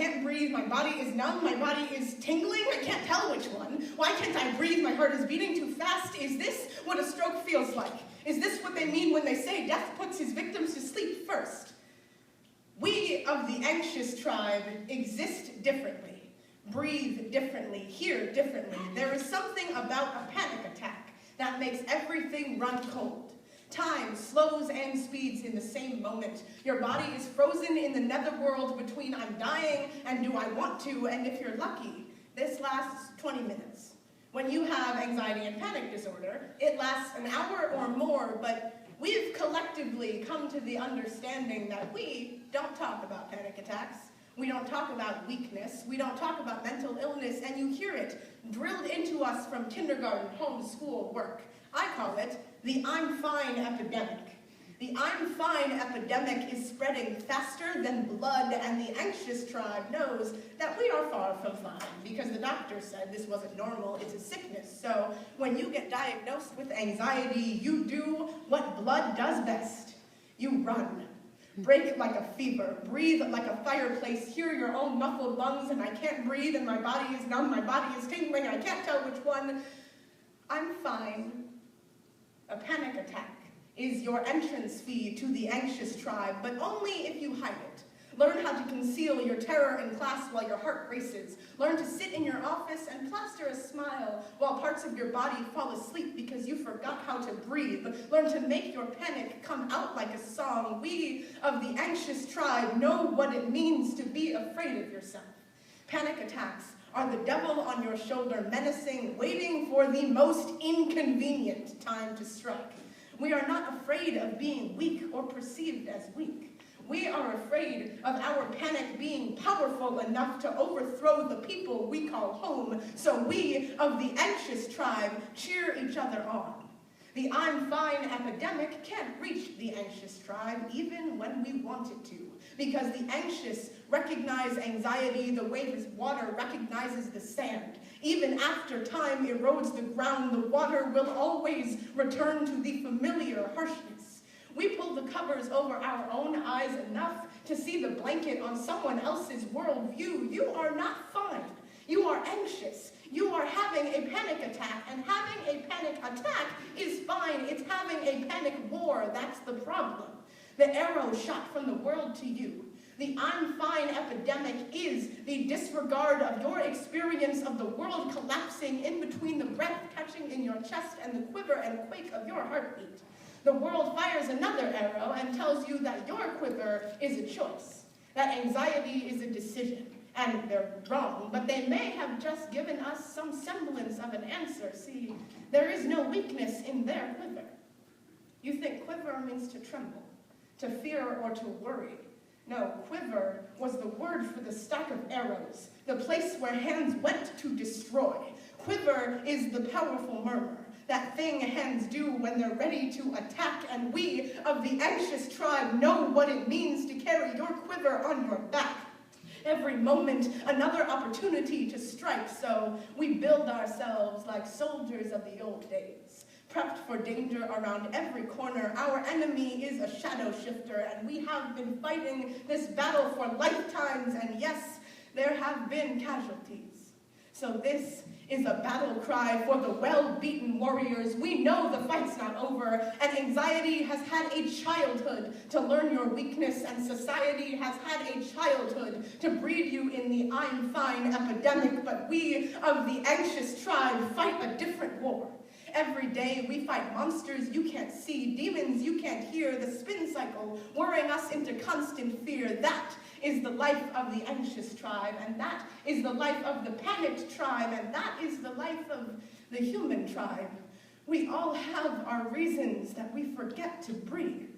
can't breathe, my body is numb, my body is tingling, I can't tell which one. Why can't I breathe, my heart is beating too fast? Is this what a stroke feels like? Is this what they mean when they say death puts his victims to sleep first? We of the anxious tribe exist differently, breathe differently, hear differently. There is something about a panic attack that makes everything run cold. Time slows and speeds in the same moment. Your body is frozen in the netherworld between I'm dying and do I want to, and if you're lucky, this lasts 20 minutes. When you have anxiety and panic disorder, it lasts an hour or more, but we've collectively come to the understanding that we don't talk about panic attacks. We don't talk about weakness. We don't talk about mental illness, and you hear it drilled into us from kindergarten, home, school, work. I call it the I'm fine epidemic. The I'm fine epidemic is spreading faster than blood, and the anxious tribe knows that we are far from fine because the doctor said this wasn't normal, it's a sickness. So when you get diagnosed with anxiety, you do what blood does best. You run. Break like a fever, breathe like a fireplace, hear your own muffled lungs, and I can't breathe, and my body is numb, my body is tingling, I can't tell which one. I'm fine. A panic attack is your entrance fee to the anxious tribe, but only if you hide it. Learn how to conceal your terror in class while your heart races. Learn to sit in your office and plaster a smile while parts of your body fall asleep because you forgot how to breathe. Learn to make your panic come out like a song. We of the anxious tribe know what it means to be afraid of yourself. Panic attacks are the devil on your shoulder, menacing, waiting for the most inconvenient time to strike. We are not afraid of being weak or perceived as weak. We are afraid of our panic being powerful enough to overthrow the people we call home, so we of the anxious tribe cheer each other on. The I'm fine epidemic can't reach the anxious tribe even when we want it to, because the anxious recognize anxiety the way this water recognizes the sand. Even after time erodes the ground, the water will always return to the familiar harshness. We pull the covers over our own eyes enough to see the blanket on someone else's worldview. You are not fine. You are anxious. You are having a panic attack, and having a panic attack is fine. It's having a panic war. That's the problem. The arrow shot from the world to you. The I'm fine epidemic is the disregard of your experience of the world collapsing in between the breath catching in your chest and the quiver and quake of your heartbeat. The world fires another arrow and tells you that your quiver is a choice, that anxiety is a decision. And they're wrong, but they may have just given us some semblance of an answer. See, there is no weakness in their quiver. You think quiver means to tremble, to fear, or to worry. No, quiver was the word for the stack of arrows, the place where hands went to destroy. Quiver is the powerful murmur, that thing hands do when they're ready to attack, and we of the anxious tribe know what it means to carry your quiver on your back. Every moment, another opportunity to strike, so we build ourselves like soldiers of the old days, prepped for danger around every corner. Our enemy is a shadow shifter, and we have been fighting this battle for lifetimes, and yes, there have been casualties. So this is a battle cry for the well-beaten warriors. We know the fight's not over, and anxiety has had a childhood to learn your weakness, and society has had a childhood to breed you in the I'm fine epidemic, but we of the anxious tribe fight a different war. Every day we fight monsters you can't see, demons you can't hear, the spin cycle worrying us into constant fear. That is the life of the anxious tribe, and that is the life of the panicked tribe, and that is the life of the human tribe. We all have our reasons that we forget to breathe.